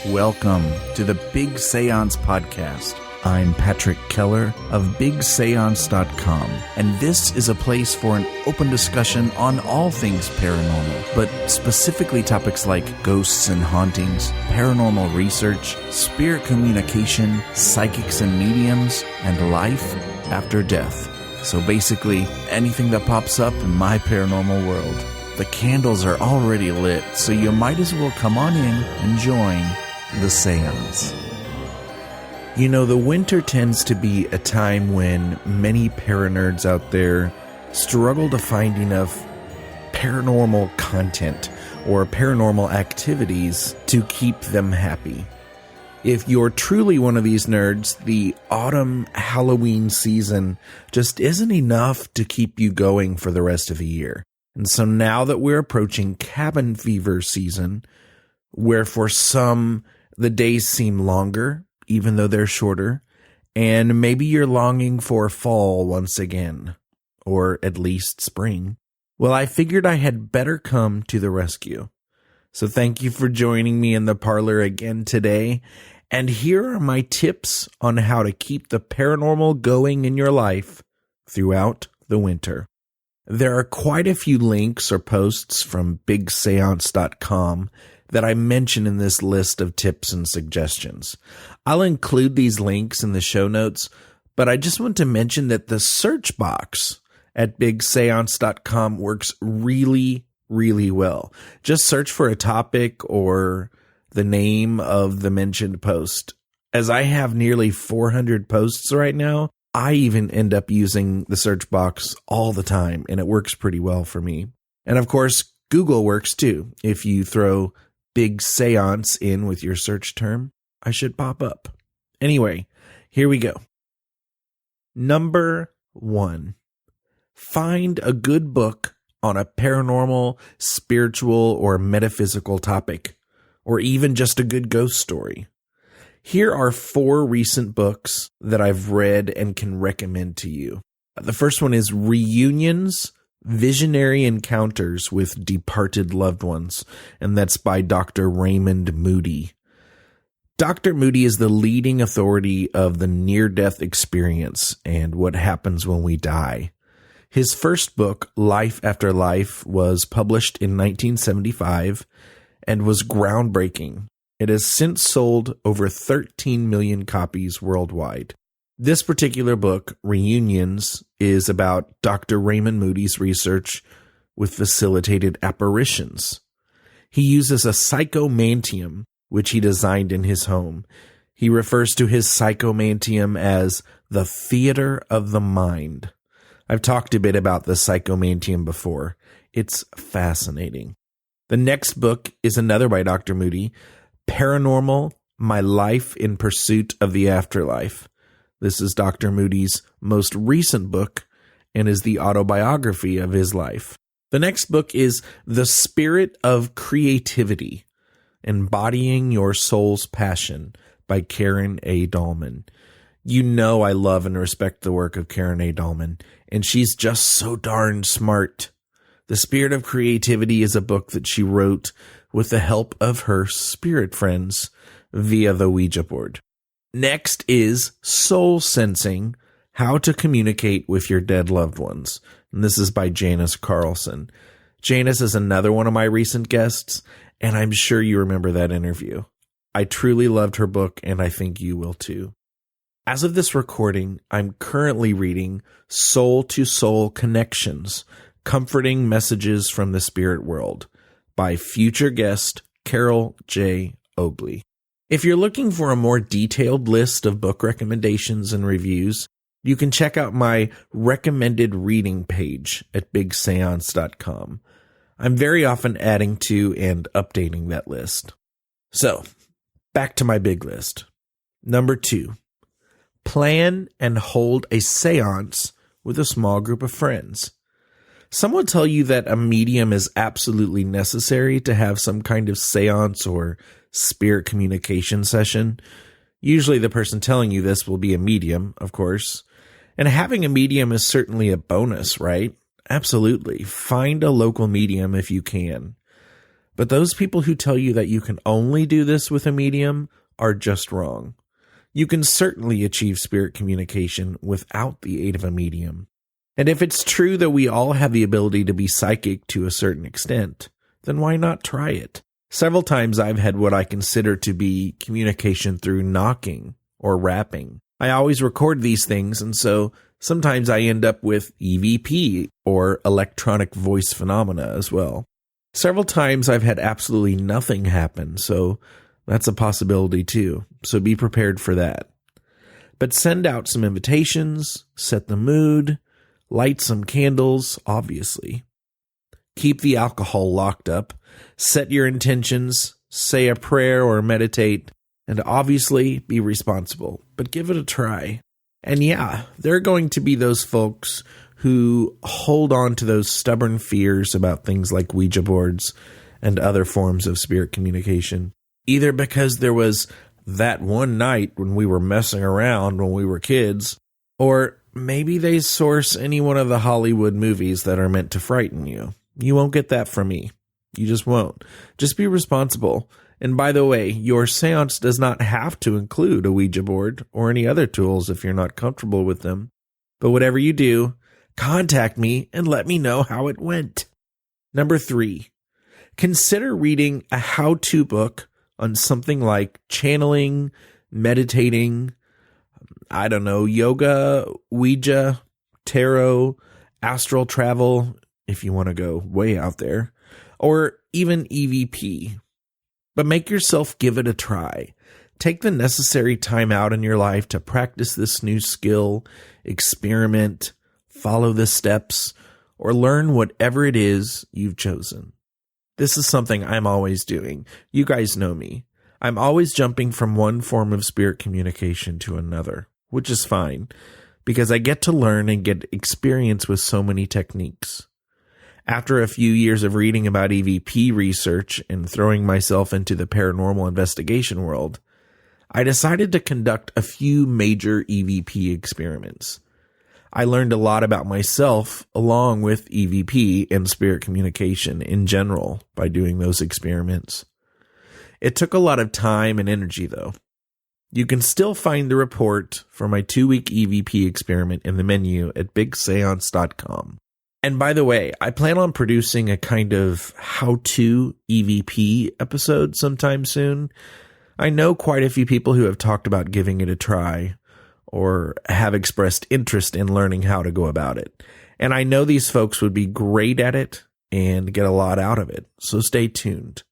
Welcome to the Big Séance podcast. I'm Patrick Keller of bigseance.com, and this is a place for an open discussion on all things paranormal, but specifically topics like ghosts and hauntings, paranormal research, spirit communication, psychics and mediums, and life after death. So basically, anything that pops up in my paranormal world. The candles are already lit, so you might as well come on in and join the Séance. You know, the winter tends to be a time when many paranerds out there struggle to find enough paranormal content or paranormal activities to keep them happy. If you're truly one of these nerds, the autumn Halloween season just isn't enough to keep you going for the rest of the year. And so now that we're approaching cabin fever season, where for some the days seem longer, even though they're shorter, and maybe you're longing for fall once again, or at least spring, well, I figured I had better come to the rescue. So thank you for joining me in the parlor again today, and here are my tips on how to keep the paranormal going in your life throughout the winter. There are quite a few links or posts from bigseance.com that I mention in this list of tips and suggestions. I'll include these links in the show notes, but I just want to mention that the search box at bigseance.com works really, really well. Just search for a topic or the name of the mentioned post. As I have nearly 400 posts right now, I even end up using the search box all the time, and it works pretty well for me. And of course, Google works too. If you throw Big Séance in with your search term, I should pop up. Anyway, here we go. Number 1, find a good book on a paranormal, spiritual, or metaphysical topic, or even just a good ghost story. Here are 4 recent books that I've read and can recommend to you. The first one is Reunions, Visionary Encounters with Departed Loved Ones, and that's by Dr. Raymond Moody. Dr. Moody is the leading authority of the near-death experience and what happens when we die. His first book, Life After Life, was published in 1975 and was groundbreaking. It has since sold over 13 million copies worldwide. This particular book, Reunions, is about Dr. Raymond Moody's research with facilitated apparitions. He uses a psychomantium, which he designed in his home. He refers to his psychomantium as the theater of the mind. I've talked a bit about the psychomantium before. It's fascinating. The next book is another by Dr. Moody, Paranormal, My Life in Pursuit of the Afterlife. This is Dr. Moody's most recent book and is the autobiography of his life. The next book is The Spirit of Creativity, Embodying Your Soul's Passion by Carole A. Dahlman. You know I love and respect the work of Carole A. Dahlman, and she's just so darn smart. The Spirit of Creativity is a book that she wrote with the help of her spirit friends via the Ouija board. Next is Soul Sensing, How to Communicate with Your Dead Loved Ones. And this is by Janice Carlson. Janice is another one of my recent guests, and I'm sure you remember that interview. I truly loved her book, and I think you will too. As of this recording, I'm currently reading Soul to Soul Connections, Comforting Messages from the Spirit World by future guest Carole J. Obley. If you're looking for a more detailed list of book recommendations and reviews, you can check out my recommended reading page at bigseance.com. I'm very often adding to and updating that list. So, back to my big list. Number 2, plan and hold a séance with a small group of friends. Some will tell you that a medium is absolutely necessary to have some kind of séance or spirit communication session. Usually the person telling you this will be a medium, of course. And having a medium is certainly a bonus, right? Absolutely. Find a local medium if you can. But those people who tell you that you can only do this with a medium are just wrong. You can certainly achieve spirit communication without the aid of a medium. And if it's true that we all have the ability to be psychic to a certain extent, then why not try it? Several times I've had what I consider to be communication through knocking or rapping. I always record these things, and so sometimes I end up with EVP or electronic voice phenomena as well. Several times I've had absolutely nothing happen, so that's a possibility too. So be prepared for that. But send out some invitations, set the mood, light some candles, obviously. Keep the alcohol locked up, set your intentions, say a prayer or meditate, and obviously be responsible, but give it a try. And yeah, there are going to be those folks who hold on to those stubborn fears about things like Ouija boards and other forms of spirit communication. Either because there was that one night when we were messing around when we were kids, or maybe they source any one of the Hollywood movies that are meant to frighten you. You won't get that from me. You just won't. Just be responsible. And by the way, your seance does not have to include a Ouija board or any other tools if you're not comfortable with them. But whatever you do, contact me and let me know how it went. Number 3, consider reading a how-to book on something like channeling, meditating, yoga, Ouija, tarot, astral travel, if you want to go way out there, or even EVP. But make yourself give it a try. Take the necessary time out in your life to practice this new skill, experiment, follow the steps, or learn whatever it is you've chosen. This is something I'm always doing. You guys know me. I'm always jumping from one form of spirit communication to another, which is fine, because I get to learn and get experience with so many techniques. After a few years of reading about EVP research and throwing myself into the paranormal investigation world, I decided to conduct a few major EVP experiments. I learned a lot about myself along with EVP and spirit communication in general by doing those experiments. It took a lot of time and energy, though. You can still find the report for my 2-week EVP experiment in the menu at bigseance.com. And by the way, I plan on producing a kind of how-to EVP episode sometime soon. I know quite a few people who have talked about giving it a try or have expressed interest in learning how to go about it. And I know these folks would be great at it and get a lot out of it. So stay tuned.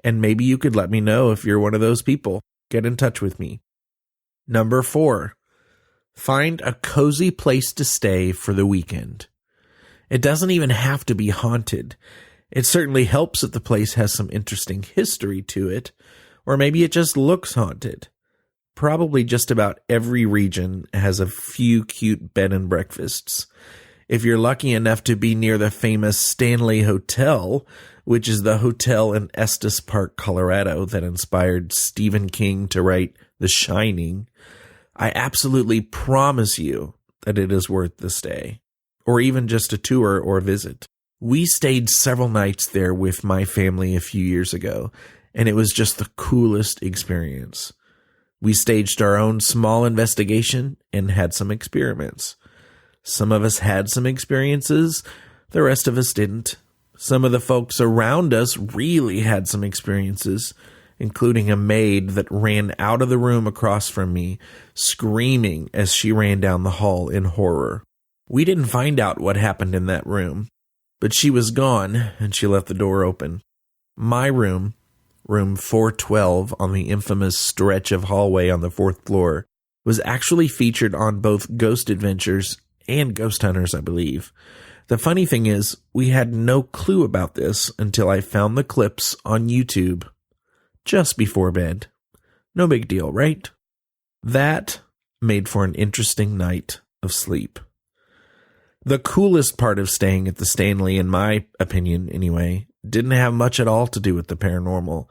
And maybe you could let me know if you're one of those people. Get in touch with me. Number 4, find a cozy place to stay for the weekend. It doesn't even have to be haunted. It certainly helps if the place has some interesting history to it, or maybe it just looks haunted. Probably just about every region has a few cute bed and breakfasts. If you're lucky enough to be near the famous Stanley Hotel, which is the hotel in Estes Park, Colorado, that inspired Stephen King to write The Shining, I absolutely promise you that it is worth the stay, or even just a tour or visit. We stayed several nights there with my family a few years ago, and it was just the coolest experience. We staged our own small investigation and had some experiments. Some of us had some experiences, the rest of us didn't. Some of the folks around us really had some experiences, including a maid that ran out of the room across from me, screaming as she ran down the hall in horror. We didn't find out what happened in that room, but she was gone and she left the door open. My room, room 412 on the infamous stretch of hallway on the 4th floor, was actually featured on both Ghost Adventures and Ghost Hunters, I believe. The funny thing is, we had no clue about this until I found the clips on YouTube just before bed. No big deal, right? That made for an interesting night of sleep. The coolest part of staying at the Stanley, in my opinion anyway, didn't have much at all to do with the paranormal.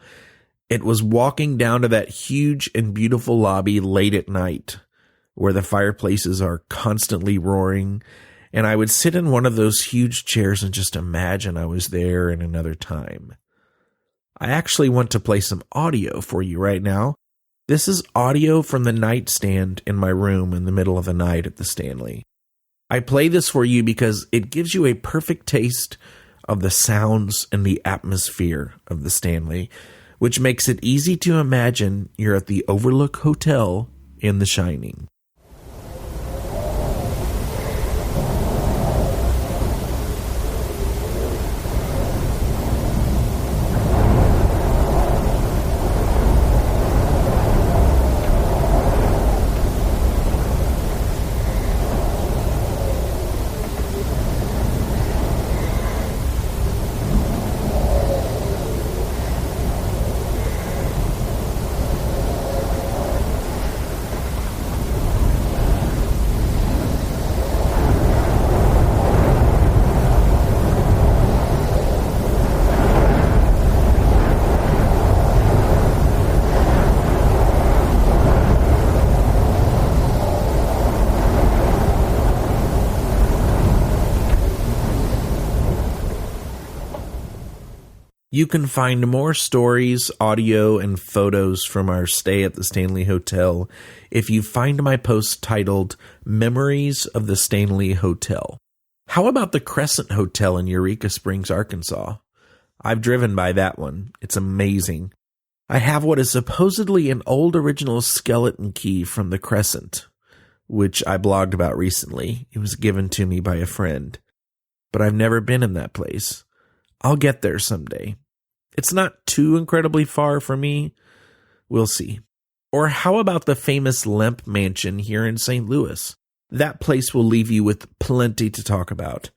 It was walking down to that huge and beautiful lobby late at night, where the fireplaces are constantly roaring, and I would sit in one of those huge chairs and just imagine I was there in another time. I actually want to play some audio for you right now. This is audio from the nightstand in my room in the middle of the night at the Stanley. I play this for you because it gives you a perfect taste of the sounds and the atmosphere of the Stanley, which makes it easy to imagine you're at the Overlook Hotel in The Shining. You can find more stories, audio, and photos from our stay at the Stanley Hotel if you find my post titled Memories of the Stanley Hotel. How about the Crescent Hotel in Eureka Springs, Arkansas? I've driven by that one. It's amazing. I have what is supposedly an old original skeleton key from the Crescent, which I blogged about recently. It was given to me by a friend. But I've never been in that place. I'll get there someday. It's not too incredibly far from me. We'll see. Or how about the famous Lemp Mansion here in St. Louis? That place will leave you with plenty to talk about.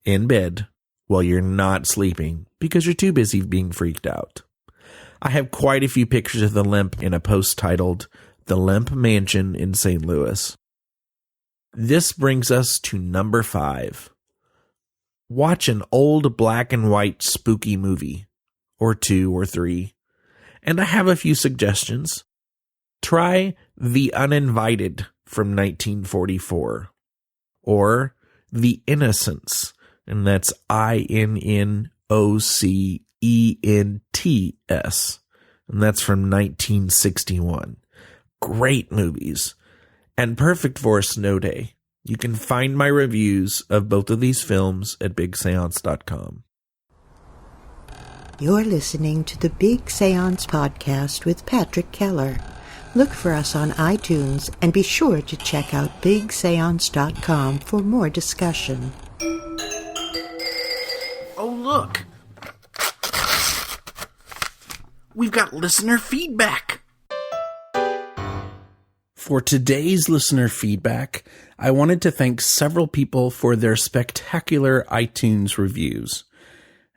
In bed, while you're not sleeping, because you're too busy being freaked out. I have quite a few pictures of the Lemp in a post titled The Lemp Mansion in St. Louis. This brings us to number 5. Watch an old black and white spooky movie. Or 2 or 3. And I have a few suggestions. Try The Uninvited from 1944. Or The Innocents, and that's INNOCENTS, and that's from 1961. Great movies, and perfect for a snow day. You can find my reviews of both of these films at bigseance.com. You're listening to the Big Seance Podcast with Patrick Keller. Look for us on iTunes and be sure to check out bigseance.com for more discussion. Oh, look. We've got listener feedback. For today's listener feedback, I wanted to thank several people for their spectacular iTunes reviews.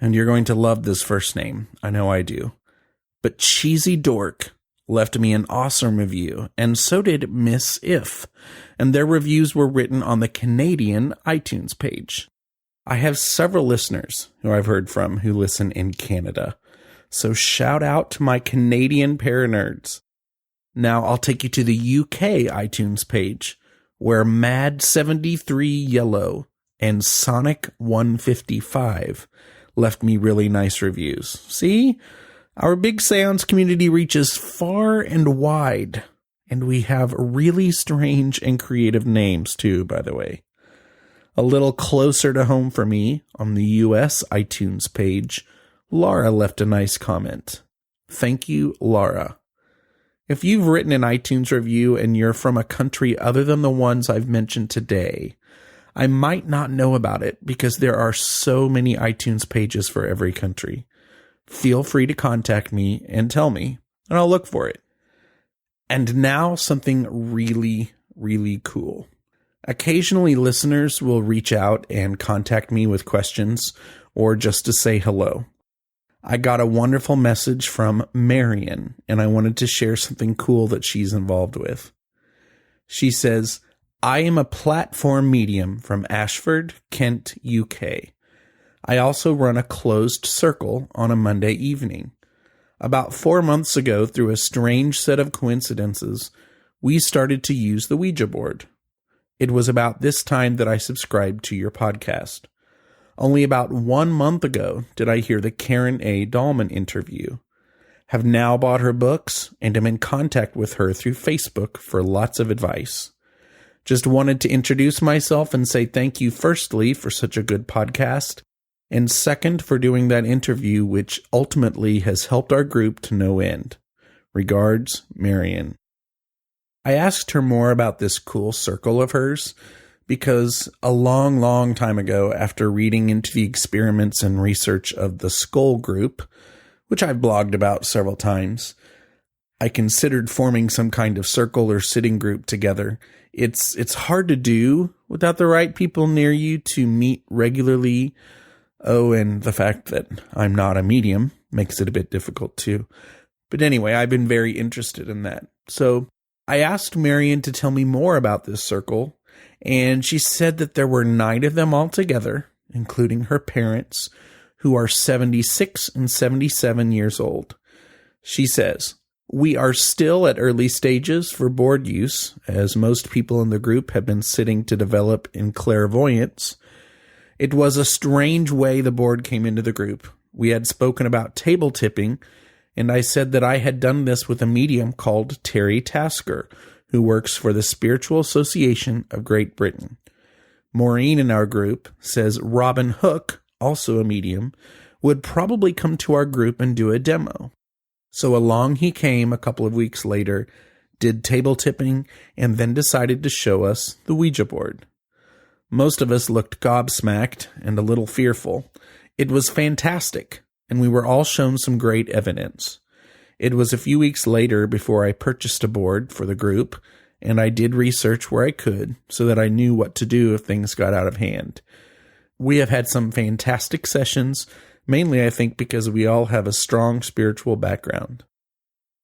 And you're going to love this first name. I know I do. But Cheesy Dork left me an awesome review, and so did Miss If. And their reviews were written on the Canadian iTunes page. I have several listeners who I've heard from who listen in Canada. So shout out to my Canadian paranerds. Now I'll take you to the UK iTunes page, where Mad73 Yellow and Sonic 155 left me really nice reviews. See? Our Big Seance community reaches far and wide, and we have really strange and creative names too, by the way. A little closer to home for me, on the US iTunes page, Laura left a nice comment. Thank you, Laura. If you've written an iTunes review and you're from a country other than the ones I've mentioned today, I might not know about it because there are so many iTunes pages for every country. Feel free to contact me and tell me, and I'll look for it. And now something really, really cool. Occasionally listeners will reach out and contact me with questions or just to say hello. I got a wonderful message from Marion, and I wanted to share something cool that she's involved with. She says, I am a platform medium from Ashford, Kent, UK. I also run a closed circle on a Monday evening. About 4 months ago, through a strange set of coincidences, we started to use the Ouija board. It was about this time that I subscribed to your podcast. Only about 1 month ago did I hear the Carole A. Dahlman interview. Have now bought her books and am in contact with her through Facebook for lots of advice. Just wanted to introduce myself and say thank you firstly for such a good podcast, and second for doing that interview, which ultimately has helped our group to no end. Regards, Marion. I asked her more about this cool circle of hers because a long, long time ago, after reading into the experiments and research of the Skull Group, which I've blogged about several times, I considered forming some kind of circle or sitting group together. It's hard to do without the right people near you to meet regularly. Oh, and the fact that I'm not a medium makes it a bit difficult too. But anyway, I've been very interested in that. So I asked Marion to tell me more about this circle, and she said that there were 9 of them altogether, including her parents, who are 76 and 77 years old. She says, "We are still at early stages for board use, as most people in the group have been sitting to develop in clairvoyance. It was a strange way the board came into the group. We had spoken about table tipping, and I said that I had done this with a medium called Terry Tasker, who works for the Spiritual Association of Great Britain. Maureen in our group says Robin Hook, also a medium, would probably come to our group and do a demo. So along he came a couple of weeks later, did table tipping, and then decided to show us the Ouija board. Most of us looked gobsmacked and a little fearful. It was fantastic, and we were all shown some great evidence. It was a few weeks later before I purchased a board for the group, and I did research where I could so that I knew what to do if things got out of hand. We have had some fantastic sessions, mainly I think because we all have a strong spiritual background."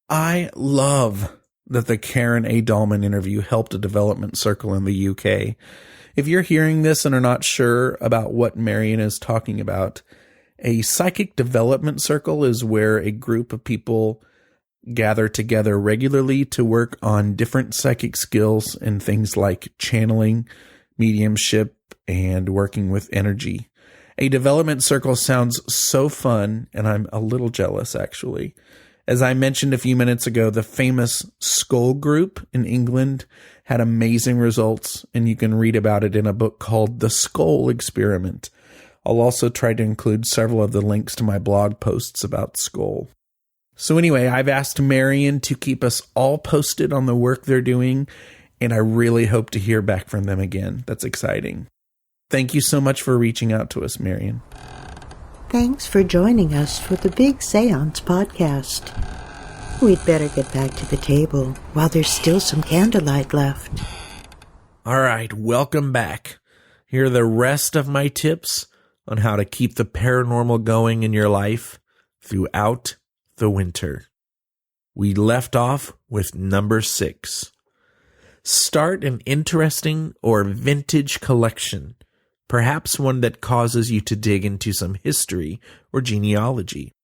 I love that the Carole A. Dahlman interview helped a development circle in the UK. If you're hearing this and are not sure about what Marion is talking about, a psychic development circle is where a group of people gather together regularly to work on different psychic skills and things like channeling, mediumship, and working with energy. A development circle sounds so fun, and I'm a little jealous, actually. As I mentioned a few minutes ago, the famous Skull Group in England had amazing results, and you can read about it in a book called The Skull Experiment. I'll also try to include several of the links to my blog posts about Skull. So anyway, I've asked Marion to keep us all posted on the work they're doing, and I really hope to hear back from them again. That's exciting. Thank you so much for reaching out to us, Marion. Thanks for joining us for the Big Séance podcast. We'd better get back to the table while there's still some candlelight left. All right, welcome back. Here are the rest of my tips on how to keep the paranormal going in your life throughout the winter. We left off with number 6. Start an interesting or vintage collection, perhaps one that causes you to dig into some history or genealogy.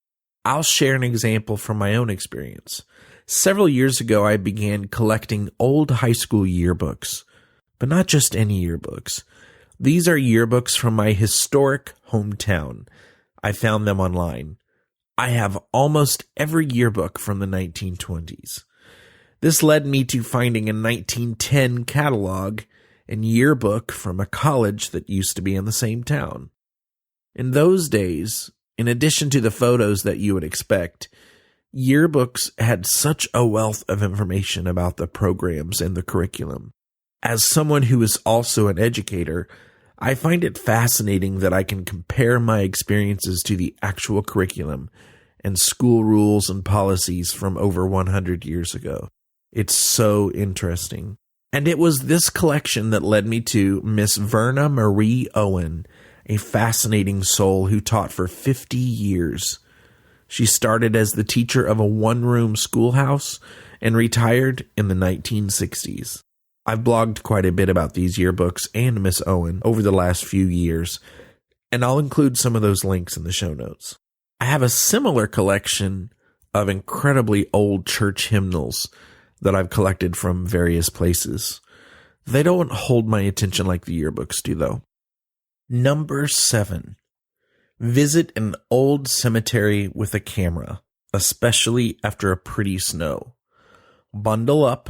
I'll share an example from my own experience. Several years ago, I began collecting old high school yearbooks, but not just any yearbooks. These are yearbooks from my historic hometown. I found them online. I have almost every yearbook from the 1920s. This led me to finding a 1910 catalog and yearbook from a college that used to be in the same town. In those days, in addition to the photos that you would expect, yearbooks had such a wealth of information about the programs and the curriculum. As someone who is also an educator, I find it fascinating that I can compare my experiences to the actual curriculum and school rules and policies from over 100 years ago. It's so interesting. And it was this collection that led me to Miss Verna Marie Owen, a fascinating soul who taught for 50 years. She started as the teacher of a one-room schoolhouse and retired in the 1960s. I've blogged quite a bit about these yearbooks and Miss Owen over the last few years, and I'll include some of those links in the show notes. I have a similar collection of incredibly old church hymnals that I've collected from various places. They don't hold my attention like the yearbooks do, though. Number 7. Visit an old cemetery with a camera, especially after a pretty snow. Bundle up,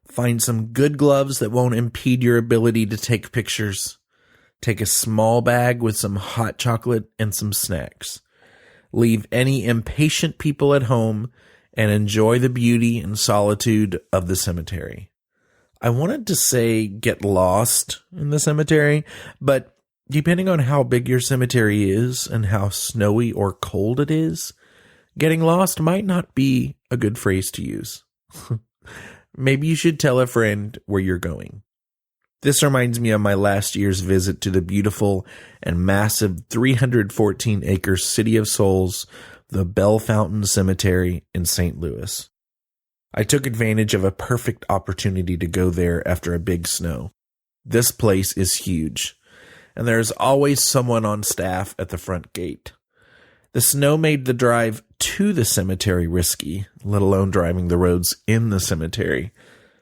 find some good gloves that won't impede your ability to take pictures. Take a small bag with some hot chocolate and some snacks. Leave any impatient people at home and enjoy the beauty and solitude of the cemetery. I wanted to say get lost in the cemetery, but depending on how big your cemetery is and how snowy or cold it is, getting lost might not be a good phrase to use. Maybe you should tell a friend where you're going. This reminds me of my last year's visit to the beautiful and massive 314-acre City of Souls, the Bell Fountain Cemetery in St. Louis. I took advantage of a perfect opportunity to go there after a big snow. This place is huge, and there is always someone on staff at the front gate. The snow made the drive to the cemetery risky, let alone driving the roads in the cemetery.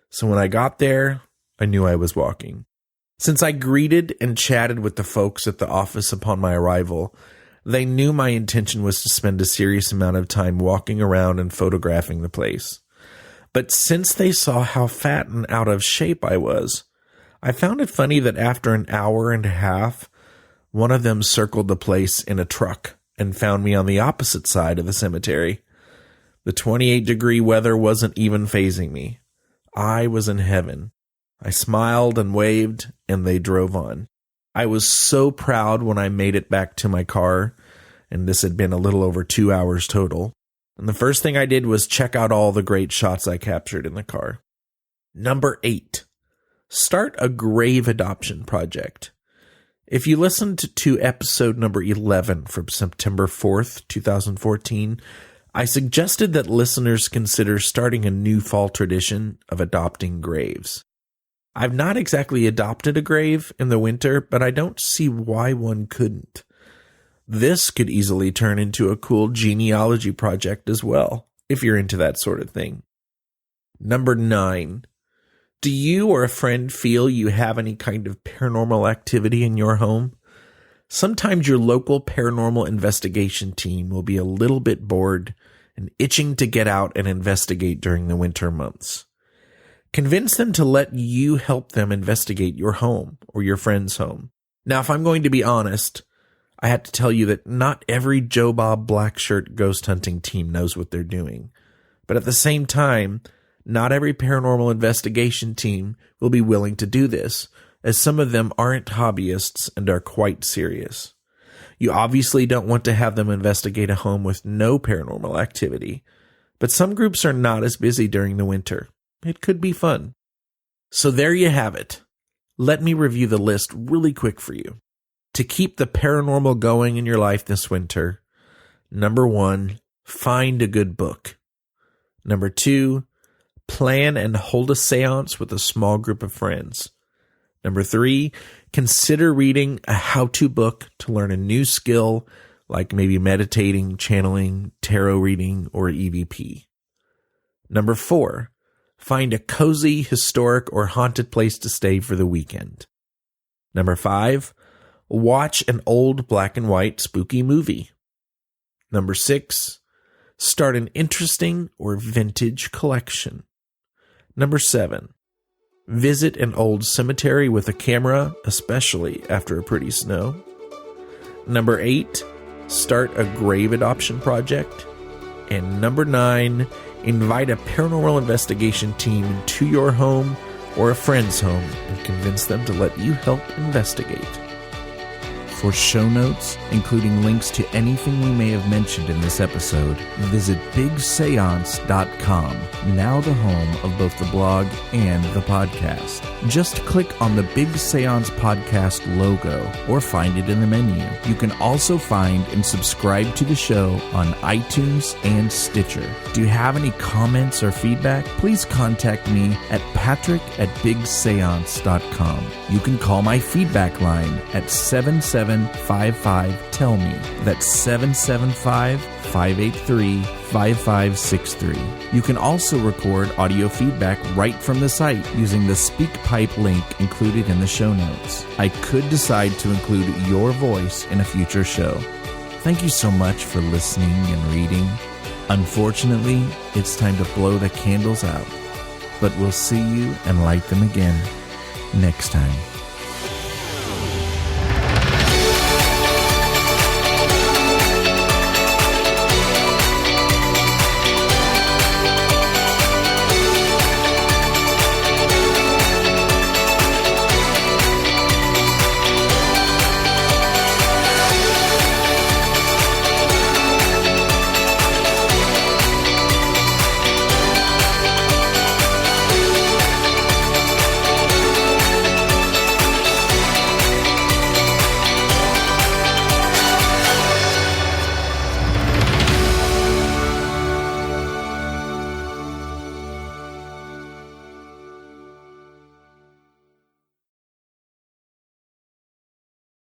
So when I got there, I knew I was walking. Since I greeted and chatted with the folks at the office upon my arrival, they knew my intention was to spend a serious amount of time walking around and photographing the place. But since they saw how fat and out of shape I was, I found it funny that after an hour and a half, one of them circled the place in a truck and found me on the opposite side of the cemetery. The 28-degree weather wasn't even fazing me. I was in heaven. I smiled and waved, and they drove on. I was so proud when I made it back to my car, and this had been a little over 2 hours total. And the first thing I did was check out all the great shots I captured in the car. Number 8. Start a grave adoption project. If you listened to episode number 11 from September 4th, 2014, I suggested that listeners consider starting a new fall tradition of adopting graves. I've not exactly adopted a grave in the winter, but I don't see why one couldn't. This could easily turn into a cool genealogy project as well, if you're into that sort of thing. Number 9. Do you or a friend feel you have any kind of paranormal activity in your home? Sometimes your local paranormal investigation team will be a little bit bored and itching to get out and investigate during the winter months. Convince them to let you help them investigate your home or your friend's home. Now, if I'm going to be honest, I have to tell you that not every Joe Bob Blackshirt ghost hunting team knows what they're doing. But at the same time, not every paranormal investigation team will be willing to do this, as some of them aren't hobbyists and are quite serious. You obviously don't want to have them investigate a home with no paranormal activity, but some groups are not as busy during the winter. It could be fun. So there you have it. Let me review the list really quick for you. To keep the paranormal going in your life this winter, number 1, find a good book. Number 2, plan and hold a séance with a small group of friends. Number 3, consider reading a how-to book to learn a new skill, like maybe meditating, channeling, tarot reading, or EVP. Number 4, find a cozy, historic, or haunted place to stay for the weekend. Number 5, watch an old black and white spooky movie. Number 6, start an interesting or vintage collection. Number 7, visit an old cemetery with a camera, especially after a pretty snow. Number 8, start a grave adoption project. And number 9, invite a paranormal investigation team into your home or a friend's home and convince them to let you help investigate. For show notes, including links to anything we may have mentioned in this episode, visit bigseance.com, now the home of both the blog and the podcast. Just click on the Big Seance Podcast logo or find it in the menu. You can also find and subscribe to the show on iTunes and Stitcher. Do you have any comments or feedback? Please contact me at patrick@bigseance.com. You can call my feedback line at 7755-TELL-ME. That's 775-583-5563. You can also record audio feedback right from the site using the SpeakPipe link included in the show notes. I could decide to include your voice in a future show. Thank you so much for listening and reading. Unfortunately, it's time to blow the candles out, but we'll see you and light them again next time.